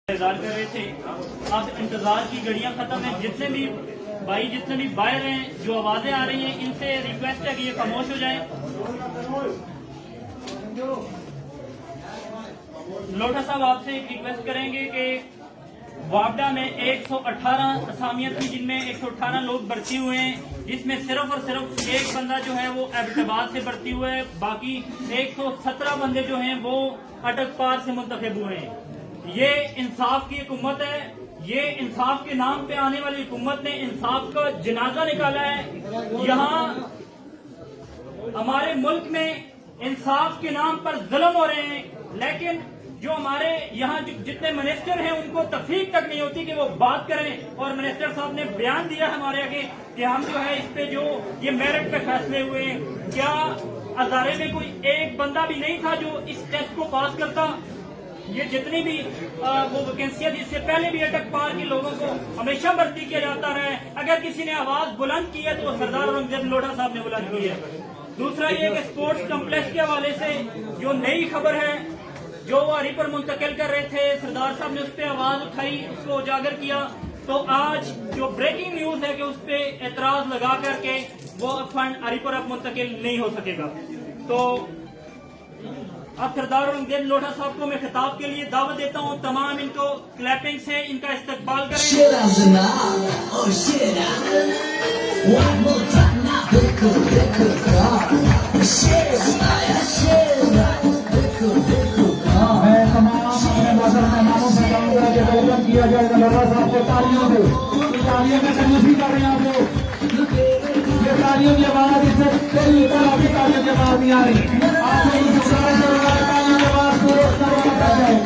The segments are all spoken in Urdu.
انتظار کر رہے تھے. اب انتظار کی گھڑیاں ختم ہیں. جتنے بھی باہر ہیں جو آوازیں آ رہی ہیں ان سے ریکویسٹ ہے کہ یہ خاموش ہو جائیں. لوٹا صاحب آپ سے ایک ریکویسٹ کریں گے کہ وابڈا میں 118 اسامیاں تھیں جن میں 118 لوگ بھرتی ہوئے ہیں جس میں صرف اور صرف ایک بندہ جو ہے وہ ایبٹباد سے بھرتی ہوا ہے. باقی 117 بندے جو ہیں وہ اٹک پار سے منتخب ہوئے ہیں. یہ انصاف کی حکومت ہے. یہ انصاف کے نام پہ آنے والی حکومت نے انصاف کا جنازہ نکالا ہے. یہاں ہمارے ملک میں انصاف کے نام پر ظلم ہو رہے ہیں لیکن جو ہمارے یہاں جتنے منسٹر ہیں ان کو تفریق تک نہیں ہوتی کہ وہ بات کریں. اور منسٹر صاحب نے بیان دیا ہمارے آگے کہ ہم جو ہے اس پہ جو یہ میرٹ پہ فیصلے ہوئے ہیں, کیا ہزارے میں کوئی ایک بندہ بھی نہیں تھا جو اس ٹیسٹ کو پاس کرتا. یہ جتنی بھی وہ ویکینسیاں اس سے پہلے بھی اٹک پار کے لوگوں کو ہمیشہ بھرتی کیا جاتا رہا ہے. اگر کسی نے آواز بلند کی ہے تو وہ سردار اورنگزیب لوٹا صاحب نے بلند کی ہے. دوسرا یہ کہ اسپورٹس کمپلیکس کے حوالے سے جو نئی خبر ہے جو وہ ہری پر منتقل کر رہے تھے, سردار صاحب نے اس پہ آواز اٹھائی, اس کو اجاگر کیا. تو آج جو بریکنگ نیوز ہے کہ اس پہ اعتراض لگا کر کے وہ فنڈ ہری پر اب منتقل نہیں ہو سکے گا. تو اب سردار اورنگزیب لوٹا صاحب کو میں خطاب کے لیے دعوت دیتا ہوں. تمام ان کو کلیپنگ سے ان کا استقبال کریں. کیا جائے گا لوٹا صاحب کو تالیوں سے. تالیوں میں تنظیم کر رہے ہیں آپ لوگ. یہ تالیوں کی آواز اس سے پہلی بار ابھی تالیوں کی آواز نہیں آ رہی. آپ لوگ سارے تالیوں کی آواز کو کروایا جائے.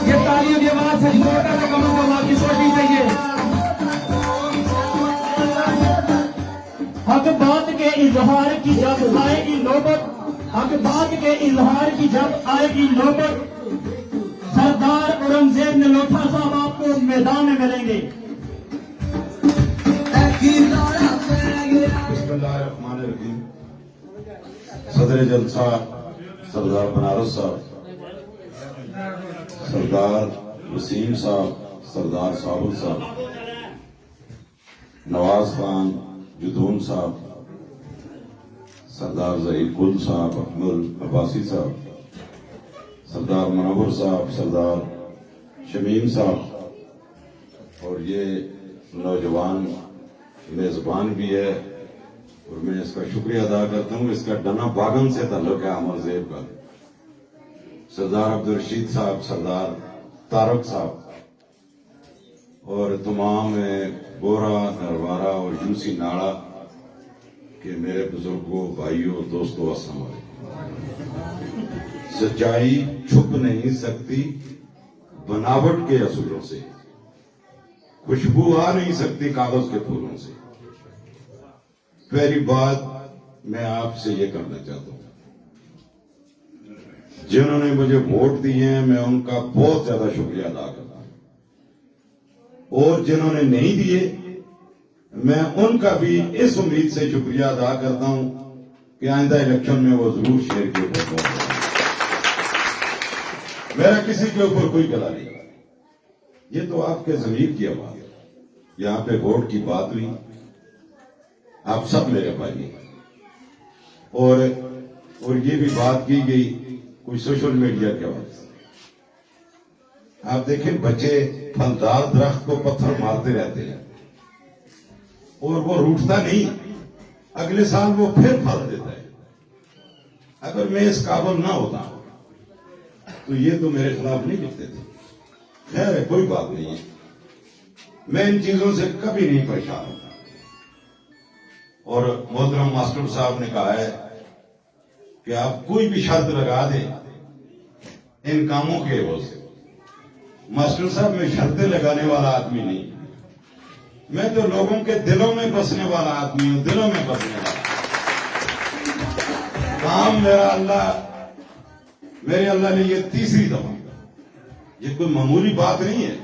یہ تالیوں کی آواز سے چھوٹا سے کم کی کوشش چاہیے. حق بات کے اظہار کی جب آئے گی نوبت, حق بات کے اظہار کی جب آئے گی نوبت, سردار اورنگزیب نے لوٹا صاحب آپ کو میدان میں ملیں گے. بسم اللہ الرحمن الرحیم. صدر جلسہ سردار بنارس صاحب, سردار وسیم صاحب, سردار صابر صاحب, نواز خان جدون صاحب, سردار ظہیر گل صاحب, اکمل عباسی صاحب, سردار منور صاحب, سردار شمیم صاحب, اور یہ نوجوان میزبان بھی ہے اور میں اس کا شکریہ ادا کرتا ہوں. اس کا ڈنا باغن سے تعلق ہے امر زیب کا. سردار عبدالرشید صاحب, سردار طارق صاحب اور تمام بورا, نروارا اور یوسی ناڑا کے میرے بزرگوں, بھائیوں, دوستوں, السلام علیکم. سچائی چھپ نہیں سکتی بناوٹ کے اصولوں سے, خوشبو آ نہیں سکتی کاغذ کے پھولوں سے. پہلی بات میں آپ سے یہ کرنا چاہتا ہوں, جنہوں نے مجھے ووٹ دیے ہیں میں ان کا بہت زیادہ شکریہ ادا کرتا ہوں, اور جنہوں نے نہیں دیے میں ان کا بھی اس امید سے شکریہ ادا کرتا ہوں کہ آئندہ الیکشن میں وہ ضرور شیئر کے اوپر ووٹ دیں. میرا کسی کے اوپر کوئی گلا نہیں, یہ تو آپ کے ضمیر کی آواز ہے. یہاں پہ ووٹ کی بات ہوئی, آپ سب میرے بھائی ہیں, اور یہ بھی بات کی گئی کوئی سوشل میڈیا کے حوالے سے. آپ دیکھیں بچے پھلدار درخت کو پتھر مارتے رہتے ہیں اور وہ روٹتا نہیں, اگلے سال وہ پھر پھل دیتا ہے. اگر میں اس قابل نہ ہوتا تو یہ تو میرے خلاف نہیں لکھتے تھے. خیر ہے, کوئی بات نہیں ہے, میں ان چیزوں سے کبھی نہیں پریشان ہوتا. اور محترم ماسٹر صاحب نے کہا ہے کہ آپ کوئی بھی شرط لگا دیں ان کاموں کے عوض سے. ماسٹر صاحب میں شرطیں لگانے والا آدمی نہیں, میں تو لوگوں کے دلوں میں بسنے والا آدمی ہوں, دلوں میں بسنے والا. کام میرے اللہ نے یہ تیسری دفعہ, یہ کوئی معمولی بات نہیں ہے,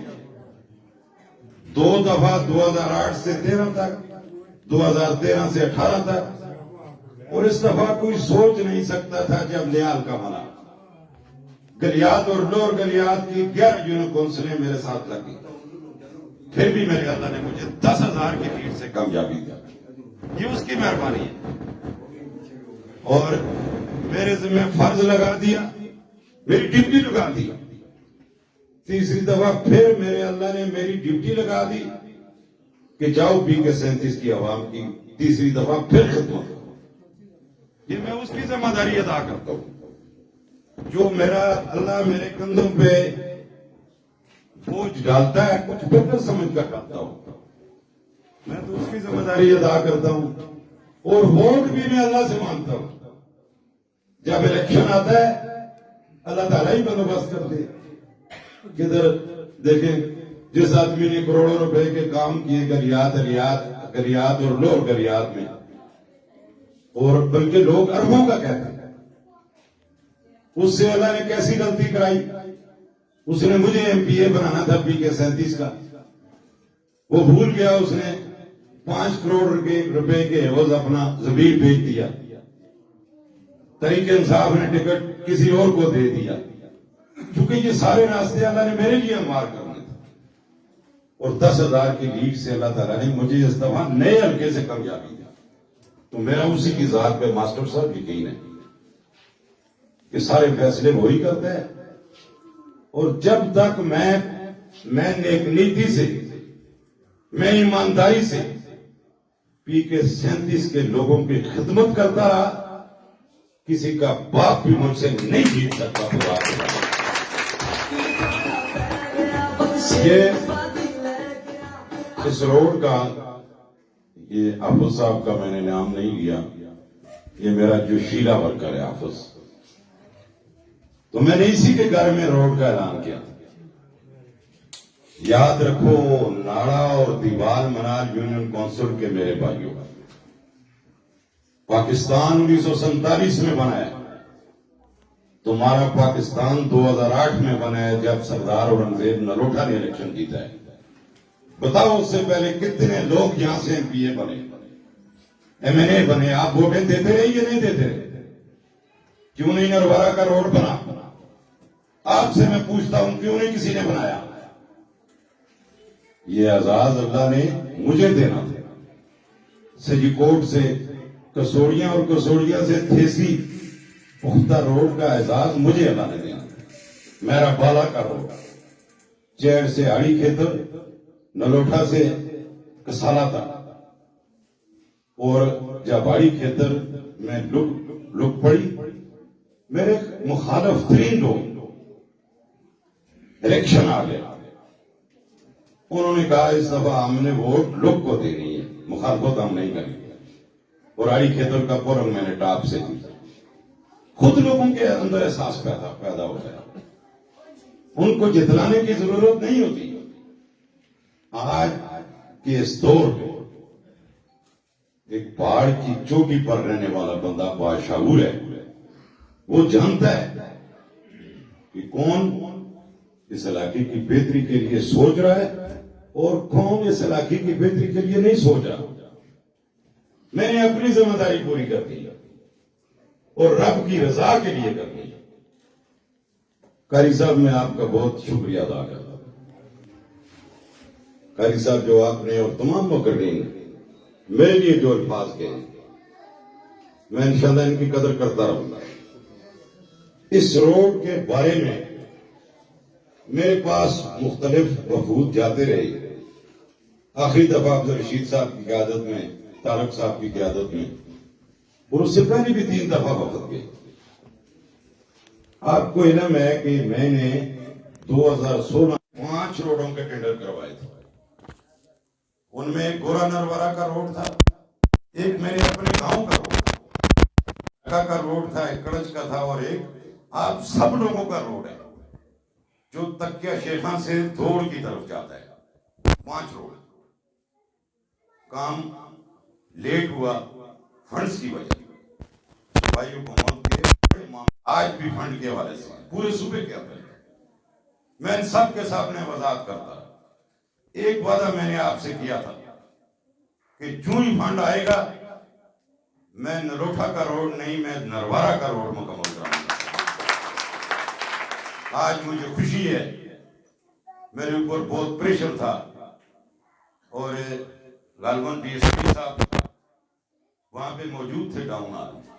2 دفعہ 2008 سے 13 تک, 2013 سے 18 تک, اور اس دفعہ کوئی سوچ نہیں سکتا تھا جب نیال کا بنا. گلیات اور لور گلیات کی 11 یونین کونسلیں میرے ساتھ لگی، پھر بھی میرے اللہ نے مجھے 10,000 کی لیڈ سے کامیابی دیا. یہ اس کی مہربانی ہے. اور میرے ذمہ فرض لگا دیا، میری ڈیوٹی لگا دی. تیسری دفعہ پھر میرے اللہ نے میری ڈیوٹی لگا دی کہ جاؤ PK-37 کی عوام کی تیسری دفعہ پھر خدمت. یہ میں اس کی ذمہ داری ادا کرتا ہوں جو میرا اللہ میرے کندھوں پہ بوجھ ڈالتا ہے، کچھ بہتر سمجھ کر ڈالتا ہوں. میں تو اس کی ذمہ داری ادا کرتا ہوں. اور ووٹ بھی میں اللہ سے مانگتا ہوں. جب الیکشن آتا ہے اللہ تعالیٰ ہی بندوبست کرتے. کدھر دیکھیں جس آدمی نے کروڑوں روپے کے کام کیے گلیات اور لور گلیات میں، اور بلکہ لوگ اربوں کا کہتے ہیں، اس سے اللہ نے کیسی غلطی کرائی. اس نے مجھے MPA بنانا تھا PK-37 کا، وہ بھول گیا. اس نے 5 کروڑ روپے کے عوض اپنا ضمیر بیچ دیا. تحریک انصاف نے ٹکٹ کسی اور کو دے دیا. کیونکہ یہ سارے راستے اللہ نے میرے لیے ہموار کرنے تھے. اور 10,000 کی لیڈ سے اللہ تعالیٰ نے مجھے اس دفعہ نئے حلقے سے کامیابی دیا. تو میرا اسی کی ذات پہ ماسٹر صاحب یقین ہے کہ سارے فیصلے وہی کرتے ہیں. اور جب تک میں نیک نیتی سے، میں ایمانداری سے PK-37 کے لوگوں کی خدمت کرتا رہا، کسی کا باپ بھی مجھ سے نہیں جیت سکتا. یہ اس روڈ کا، یہ حافظ صاحب کا میں نے نام نہیں لیا، یہ میرا جو شیلا ورکر ہے حافظ، تو میں نے اسی کے گھر میں روڈ کا اعلان کیا. یاد رکھو ناڑا اور دیوال منال یونین کونسل کے میرے بھائیوں، پاکستان 1947 میں بنا ہے. تمہارا پاکستان 2008 میں بنا ہے جب سردار اورنگزیب نلوٹا نے الیکشن جیتا ہے. بتاؤ اس سے پہلے کتنے لوگ یہاں سے MPA بنے، MNA بنے. آپ ووٹیں دیتے رہے یا نہیں دیتے رہے؟ کیوں نہیں نروارا کا روڈ بنا؟ آپ سے میں پوچھتا ہوں کیوں نہیں کسی نے بنایا؟ یہ اعزاز اللہ نے مجھے دینا تھا. سجی کوٹ سے کسوڑیاں اور کسوڑیاں سے تھیسی پختہ روڈ کا اعزاز مجھے اللہ نے دینا تھا. میرا بالا کا روڈ، چیڑ سے آڑی کھیتر، نلوٹا سے کسالہ تک، اور جب آڑی کھیتر میں لک پڑی، میرے مخالف ترین لوگ الیکشن آ گئے. انہوں نے کہا اس دفعہ ہم نے ووٹ لوگ کو دینی ہے، مخالفت ہم نہیں کریں گے. اور آڑی کھیتر کا پورنگ میں نے ٹاپ سے دی. خود لوگوں کے اندر احساس پیدا ہو گیا. ان کو جتلانے کی ضرورت نہیں ہوتی. آج کے اس دور میں ایک پہاڑ کی چوٹی پر رہنے والا بندہ باشعور ہے. وہ جانتا ہے کہ کون اس علاقے کی بہتری کے لیے سوچ رہا ہے اور کون اس علاقے کی بہتری کے لیے نہیں سوچ رہا. میں نے اپنی ذمہ داری پوری کر دی اور رب کی رضا کے لیے کر دی. قاری صاحب میں آپ کا بہت شکریہ ادا کرتا ہوں. قاری صاحب جو آپ نے اور تمام مقررین میرے لیے جو الفاظ کہے، میں انشاءاللہ ان کی قدر کرتا رہوں گا. اس روڈ کے بارے میں میرے پاس مختلف وفود جاتے رہے. آخری دفعہ عبد الرشید صاحب کی قیادت میں، طارق صاحب کی قیادت میں، اور اس سے پہلے بھی 3 دفعہ وفد گئے. آپ کو علم ہے کہ میں نے 2016 5 روڈوں کے ٹینڈر کروائے تھے. ان میں ایک گورا نروارا کا روڈ تھا، ایک میرے اپنے گاؤں کا روڈ تھا، ایک کڑچ کا تھا، اور ایک آپ سب لوگوں کا روڈ ہے جو تکیہ شیخاں سے دھوڑ کی طرف جاتا ہے. 5 روڈ. کام لیٹ ہوا فنڈز کی وجہ. بھائی حکومت کے بڑے معاملے آج بھی فنڈ کے حوالے سے پورے صوبے کے اندر میں ان سب کے سامنے وضاحت کرتا. ایک وعدہ میں نے آپ سے کیا تھا کہ جو ہی فنڈ آئے گا میں نلوٹا کا روڈ نہیں، میں نروارا کا روڈ مکمل کراؤں گا. آج مجھے خوشی ہے، میرے اوپر بہت پریشر تھا اور غالباً ڈی ایس پی صاحب وہاں پہ موجود تھے ٹاؤن ہال میں،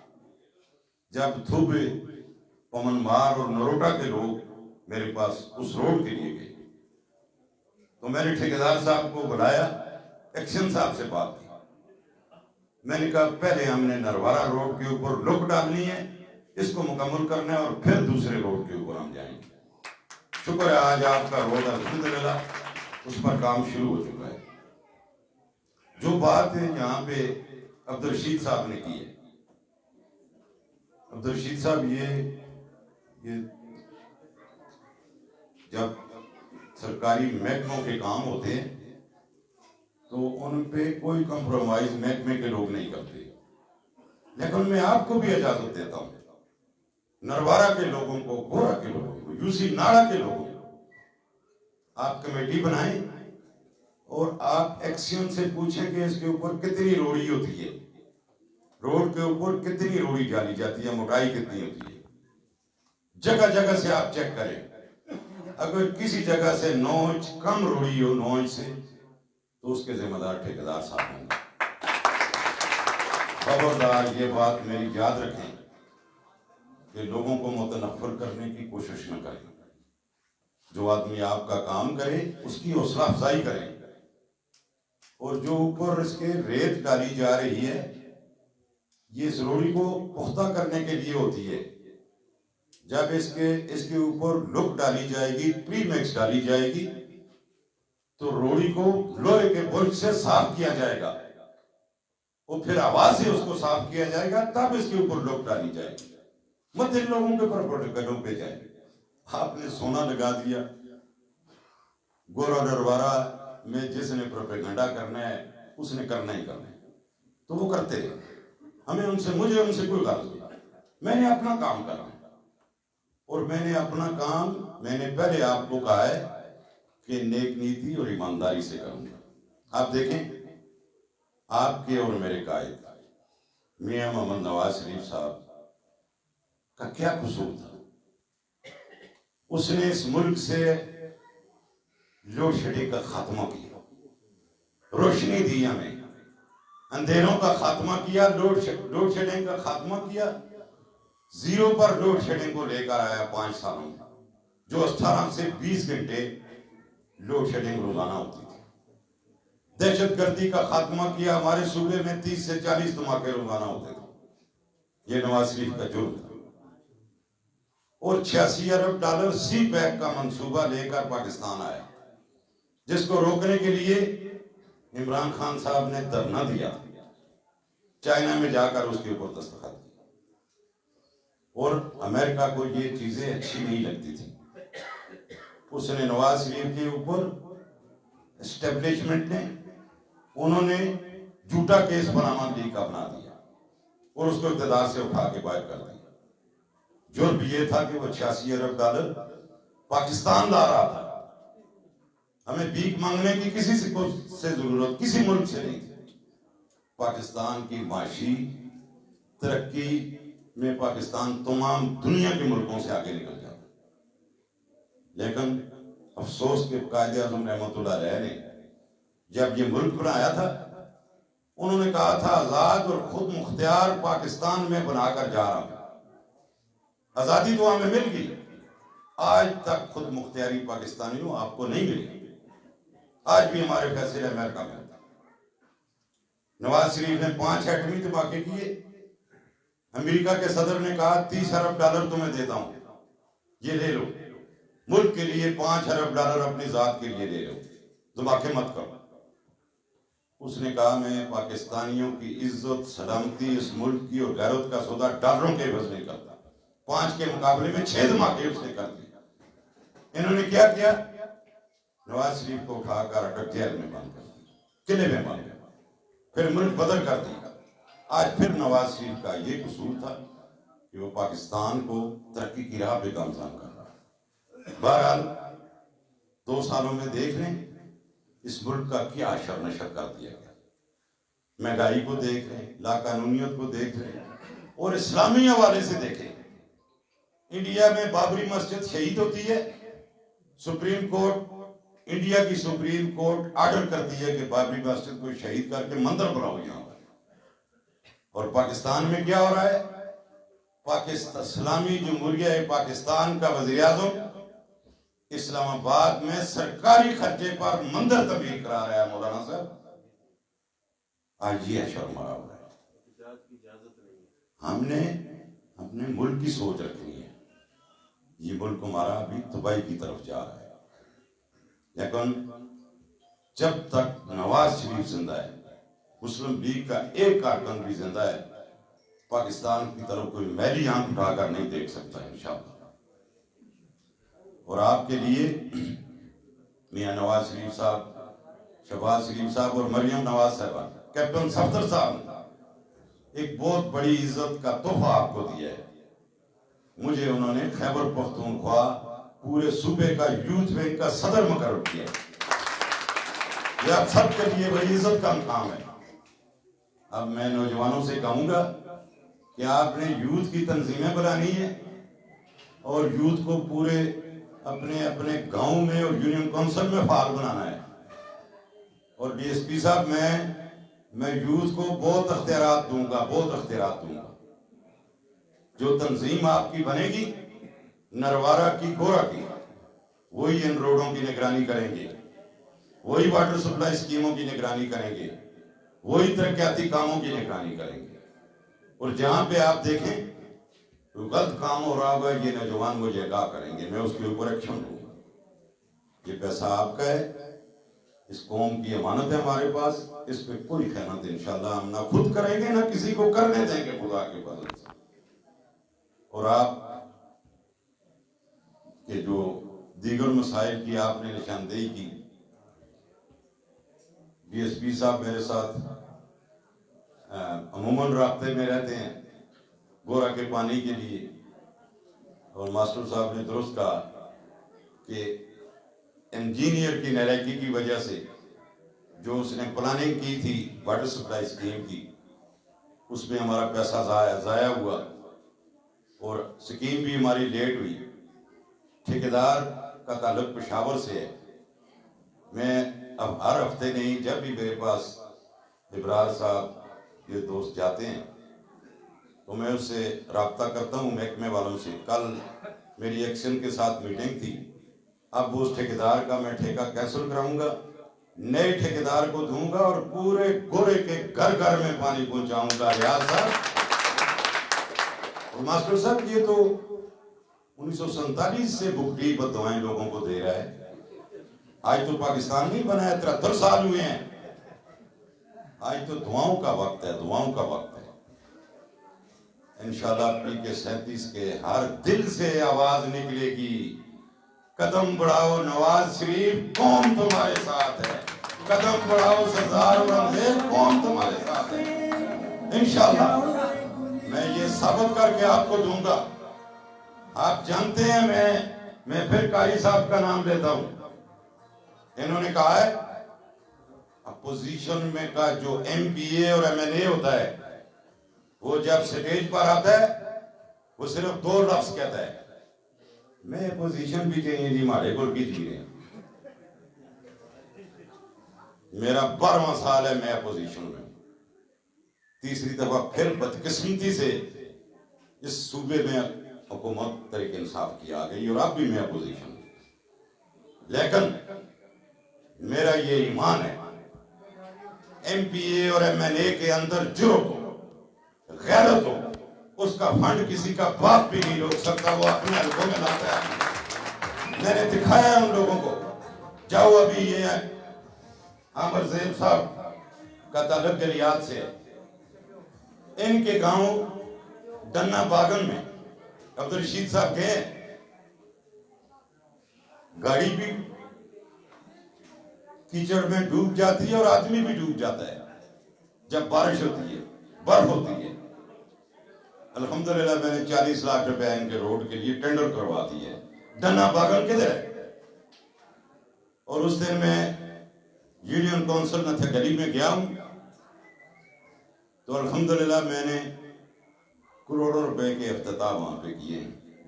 جب تھوبے پمن مار اور نروٹا کے لوگ میرے پاس اس روڈ کے لیے گئے تو میں نے ٹھیکیدار صاحب کو بلایا، ایکشن صاحب سے بات کی، میں نے کہا پہلے ہم نے نروارا روڈ کے اوپر لک ڈالنی ہے، اس کو مکمل کرنا ہے اور پھر دوسرے روڈ کے اوپر ہم جائیں گے۔ شکر ہے آج آپ کا روڈ الحمدللہ اس پر کام شروع ہو چکا ہے۔ جو بات ہے یہاں پہ عبدالرشید صاحب نے کی ہے، عبدالرشید صاحب یہ جب سرکاری محکموں کے کام ہوتے ہیں تو ان پہ کوئی کمپرومائز محکمے کے لوگ نہیں کرتے، لیکن میں آپ کو بھی اجازت دیتا ہوں، نروارا کے لوگوں کو، گورا کے لوگوں کو، یو سی ناڑا کے لوگوں کو آپ کمیٹی بنائیں اور آپ ایکسیون سے پوچھیں کہ اس کے اوپر کتنی روڑی ہوتی ہے، روڈ کے اوپر کتنی روڑی ڈالی جاتی ہے، موٹائی کتنی ہوتی ہے، جگہ جگہ سے آپ چیک کریں، اگر کسی جگہ سے 9 انچ کم روڑی ہو 9 انچ سے تو اس کے ذمہ دار ٹھیکیدار صاحب ہوں گے۔ خبردار یہ بات میری یاد رکھیں کہ لوگوں کو متنفر کرنے کی کوشش نہ کریں، جو آدمی آپ کا کام کرے اس کی حوصلہ افزائی کریں، اور جو اوپر اس کے ریت ڈالی جا رہی ہے یہ اس روڑی کو پختہ کرنے کے لیے ہوتی ہے، جب اس کے اوپر لک ڈالی جائے گی، پری میکس ڈالی جائے گی تو روڑی کو لوہے کے برج سے صاف کیا جائے گا اور پھر آواز سے اس کو صاف کیا جائے گا، تب اس کے اوپر لک ڈالی جائے گی، مت ان لوگوں کے پروٹوکولوں پہ جائیں۔ آپ نے سونا لگا دیا، گورا نروارا میں جس نے پروپیگنڈا کرنا ہے اس نے کرنا ہی کرنا ہے تو وہ کرتے رہے، مجھے ان سے کوئی غرض نہیں، میں نے اپنا کام کرنا ہے اور میں نے اپنا کام میں نے پہلے آپ کو کہا ہے کہ نیک نیتی اور ایمانداری سے کروں گا۔ آپ دیکھیں آپ کے اور میرے قائد میاں محمد نواز شریف صاحب کا کیا قصور تھا؟ اس نے اس ملک سے لوڈ شیڈنگ کا خاتمہ کیا، روشنی دی ہمیں، اندھیروں کا خاتمہ کیا، لوڈ شیڈنگ کا خاتمہ کیا، زیرو پر لوڈ شیڈنگ کو لے کر آیا 5 سالوں میں، جو 18 سے 20 گھنٹے لوڈ شیڈنگ روزانہ ہوتی تھی۔ دہشت گردی کا خاتمہ کیا، ہمارے صوبے میں 30 سے 40 دھماکے روزانہ ہوتے تھے، یہ نواز شریف کا جرم تھا۔ اور 86 ارب ڈالر سی پیک کا منصوبہ لے کر پاکستان آیا، جس کو روکنے کے لیے عمران خان صاحب نے دھرنا دیا، چائنا میں جا کر اس کے اوپر دستخط کی، اور امریکہ کو یہ چیزیں اچھی نہیں لگتی تھی، اس نے نواز شریف کے اوپر اسٹیبلشمنٹ نے انہوں نے جھوٹا کیس پاناما لیک کا بنا دیا اور اس کو اقتدار سے اٹھا کے باہر کر دیا۔ جرم یہ تھا کہ وہ 86 ارب ڈالر پاکستان لا رہا تھا، ہمیں بھیک مانگنے کی کسی سے ضرورت کسی ملک سے نہیں تھی۔ پاکستان کی معاشی ترقی میں پاکستان تمام دنیا کے ملکوں سے آگے نکل جاتا، لیکن افسوس کہ قائد اعظم رحمت اللہ علیہ نے جب یہ ملک بنایا تھا انہوں نے کہا تھا آزاد اور خود مختار پاکستان میں بنا کر جا رہا ہوں، آزادی تو ہمیں مل گئی، آج تک خود مختاری پاکستانیوں آپ کو نہیں ملی، آج بھی ہمارے فیصلے امریکہ میں۔ نواز شریف نے 5 ایٹمی دھماکے کیے، امریکہ کے صدر نے کہا 30 ارب ڈالر تمہیں دیتا ہوں، یہ لے لو، ملک کے لیے 5 ارب ڈالر اپنی ذات کے لیے لے لو، دھماکے مت کرو۔ اس نے کہا میں پاکستانیوں کی عزت سلامتی اس ملک کی اور غیرت کا سودا ڈالروں کے عوض نہیں کرتا۔ 5 کے مقابلے میں 6 دھماکے اس نے کر دیے۔ انہوں نے کیا کیا؟ نواز شریف کو اٹھا کر اٹک جیل میں بند کر دیا، قلعے میں بند کر دیا، پھر ملک بدل کر دیا۔ آج پھر نواز شریف کا یہ قصور تھا کہ وہ پاکستان کو ترقی کی راہ پہ گامزن کر رہا ہے۔ بہرحال 2 سالوں میں دیکھ لیں اس ملک کا کیا اشر نشر کر دیا گیا، مہنگائی کو دیکھ لیں، لاقانونیت کو دیکھ لیں، اور اسلامی حوالے سے دیکھیں انڈیا میں بابری مسجد شہید ہوتی ہے، سپریم کورٹ، انڈیا کی سپریم کورٹ آرڈر کرتی ہے کہ بابری مسجد کو شہید کر کے مندر بناؤ یہاں پر. اور پاکستان میں کیا ہو رہا ہے؟ پاکستان اسلامی جمہوریہ پاکستان کا وزیر اعظم اسلام آباد میں سرکاری خرچے پر مندر تعمیر کرا رہا ہے. مولانا صاحب آج یہ شرم آ رہا ہے. ہم نے اپنے ملک کی سوچ رکھنی ہے. یہ ملک ہمارا ابھی تباہی کی طرف جا رہا ہے، لیکن جب تک نواز شریف زندہ ہے، مسلم لیگ کا ایک کارکن بھی زندہ ہے، پاکستان کی طرف کوئی میلی آنکھ اٹھا کر نہیں دیکھ سکتا انشاءاللہ. اور آپ کے لیے میاں نواز شریف صاحب، شہباز شریف صاحب اور مریم نواز صاحبہ، کیپٹن صفدر صاحب نے ایک بہت بڑی عزت کا تحفہ آپ کو دیا ہے. مجھے انہوں نے خیبر پختونخوا پورے صوبے کا یوتھ ونگ کا صدر مقرر کیا. یہ آپ سب کے لیے بڑی عزت کا مقام ہے. اب میں نوجوانوں سے کہوں گا کہ آپ نے یوتھ کی تنظیمیں بنانی ہے اور یوتھ کو پورے اپنے اپنے گاؤں میں اور یونین کونسل میں فعال بنانا ہے. اور ڈی ایس پی صاحب میں یوتھ کو بہت اختیارات دوں گا، بہت اختیارات دوں گا. جو تنظیم آپ کی بنے گی نروارہ کی، گورا کی، وہی ان روڈوں کی نگرانی کریں گے، وہی واٹر سپلائی اسکیموں کی نگرانی کریں گے، وہی ترقیاتی کاموں کی نگرانی کریں گے. اور جہاں پہ آپ دیکھیں تو غلط کام ہو رہا ہوگا، یہ نوجوان مجھے آگاہ کریں گے، میں اس کے اوپر ایکشن لوں گا. یہ پیسہ آپ کا ہے، اس قوم کی امانت ہے ہمارے پاس، اس پہ کوئی خیانت انشاءاللہ ہم نہ خود کریں گے نہ کسی کو کرنے دیں گے خدا کے فضل سے. اور آپ کے جو دیگر مسائل کی آپ نے نشاندہی کی، ڈی ایس پی صاحب میرے ساتھ عموماً رابطے میں رہتے ہیں گورا کے پانی کے لیے. اور ماسٹر صاحب نے درست کہا کہ انجینئر کی نالائکی کی وجہ سے جو اس نے پلاننگ کی تھی واٹر سپلائی اسکیم کی، اس میں ہمارا پیسہ ضائع ہوا اور اسکیم بھی ہماری لیٹ ہوئی. ٹھیکیدار کا تعلق پشاور سے ہے. میں اب ہر ہفتے نہیں، جب بھی میرے پاس ابرار صاحب یہ دوست جاتے ہیں تو میں اس سے رابطہ کرتا ہوں محکمے والوں سے. کل میری ایکشن کے ساتھ میٹنگ تھی. اب اس ٹھیکیدار کا میں ٹھیکہ کینسل کراؤں گا، نئے ٹھیکیدار کو دوں گا اور پورے گورے کے گھر گھر میں پانی پہنچاؤں گا. ریاض صاحب اور ماسٹر صاحب، یہ تو 1947 سے بھگتی بددعائیں لوگوں کو دے رہا ہے. آج تو پاکستان نہیں بنا ہے، 73 سال ہوئے ہیں. آج تو دعاؤں کا وقت ہے، دعاؤں کا وقت ہے. انشاءاللہ پی کے 37 کے ہر دل سے آواز نکلے گی، قدم بڑھاؤ نواز شریف، قوم تمہارے ساتھ ہے. قدم بڑھاؤ سردار اورنگزیب، قوم تمہارے ساتھ ہے. انشاءاللہ میں یہ ثابت کر کے آپ کو دوں گا. آپ جانتے ہیں میں پھر قاری صاحب کا نام لیتا ہوں. انہوں نے کہا ہے اپوزیشن میں کا جو ایم پی اے اور ایم این اے ہوتا ہے وہ جب سٹیج پر آتا ہے وہ صرف 2 لفظ کہتا ہے، میں اپوزیشن بھی کہیں نہیں مارے گل کی جی رہے ہیں. میرا 12واں سال ہے میں اپوزیشن میں. تیسری دفعہ پھر بدقسمتی سے اس صوبے میں حکومت طریق انصاف کی آ گئی اور اب بھی میں اپوزیشن ہوں. لیکن میرا یہ ایمان ہے ایم پی اے اور ایم این اے کے اندر جرأت ہو، غیرت ہو، اس کا فنڈ کسی کا باپ بھی نہیں روک سکتا. وہ اپنے حلقوں میں لاتا ہے. میں نے دکھایا ہے ان لوگوں کو. جاؤ ابھی یہ عامر زیب صاحب کا تعلق گلیات سے ہے. ان کے گاؤں ڈنا باغن میں عبدالرشید صاحب گئے، گاڑی بھی کیچڑ میں ڈوب جاتی ہے اور آدمی بھی ڈوب جاتا ہے جب بارش ہوتی ہے، برف ہوتی ہے. الحمدللہ میں نے 40 لاکھ روپے ان کے روڈ کے لیے ٹینڈر کروا دی ہے. ڈنا باغن کدھر ہے؟ اور اس دن میں یونین کونسل نتھا گلی میں گیا ہوں تو الحمدللہ میں نے کروڑوں روپے کے افتتاح وہاں پہ کیے ہیں.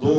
2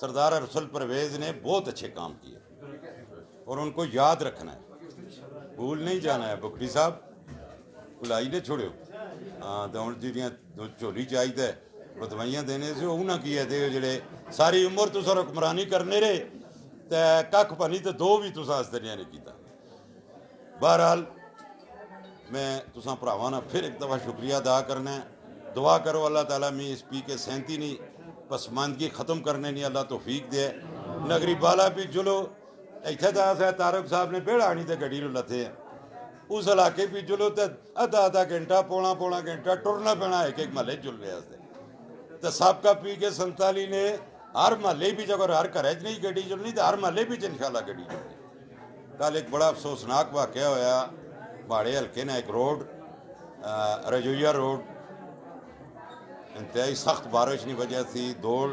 سردار ارسل پرویز نے بہت اچھے کام کیے اور ان کو یاد رکھنا ہے، بھول نہیں جانا ہے۔ بکری صاحب بلائی نے چھوڑو ہاں تو ہوں جہاں جھولی چاہیے دوائیاں دینے سے وہ نہ کیے تھے جڑے ساری عمر تو حکمرانی کرنے رہے تو کھ پنی تو دو بھی تصا اس دنیا نے کیتا۔ بہرحال میں تساں بھراواں نال پھر ایک دفعہ شکریہ ادا کرنا ہے۔ دعا کرو اللہ تعالیٰ میں اس پی کے سینتی نہیں پسماندگی ختم کرنے نہیں اللہ توفیق دے۔ نگری بالا بھی جلو اتنے تو تارک صاحب نے بیڑا آنی تے گڈی نو لتے ہیں اس علاقے بھی جلو تو آدھا گھنٹہ پونا گھنٹہ ٹرنا پینا ایک محلے چل رہے تو سب کا پی کے 47 نے ہر محلے بھی جب ہر گھر چ نہیں گڈی چلنی تو ہر محلے بھی انشاءاللہ گڈی چلنی۔ کل ایک بڑا افسوسناک واقعہ ہویا باڑے ہلکے نے ایک روڈ رجویہ روڈ انتہائی سخت بارش کی وجہ سے دوڑ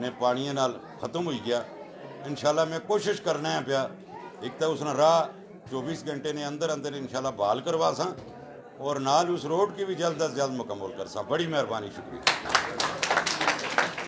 نے پانی نال ختم ہوئی گیا۔ انشاءاللہ میں کوشش کرنا ہے پیا ایک تو اس نے راہ 24 گھنٹے نے اندر انشاءاللہ بحال کروا ساں اور نال اس روڈ کی بھی جلد از جلد مکمل کر ساں۔ بڑی مہربانی، شکریہ۔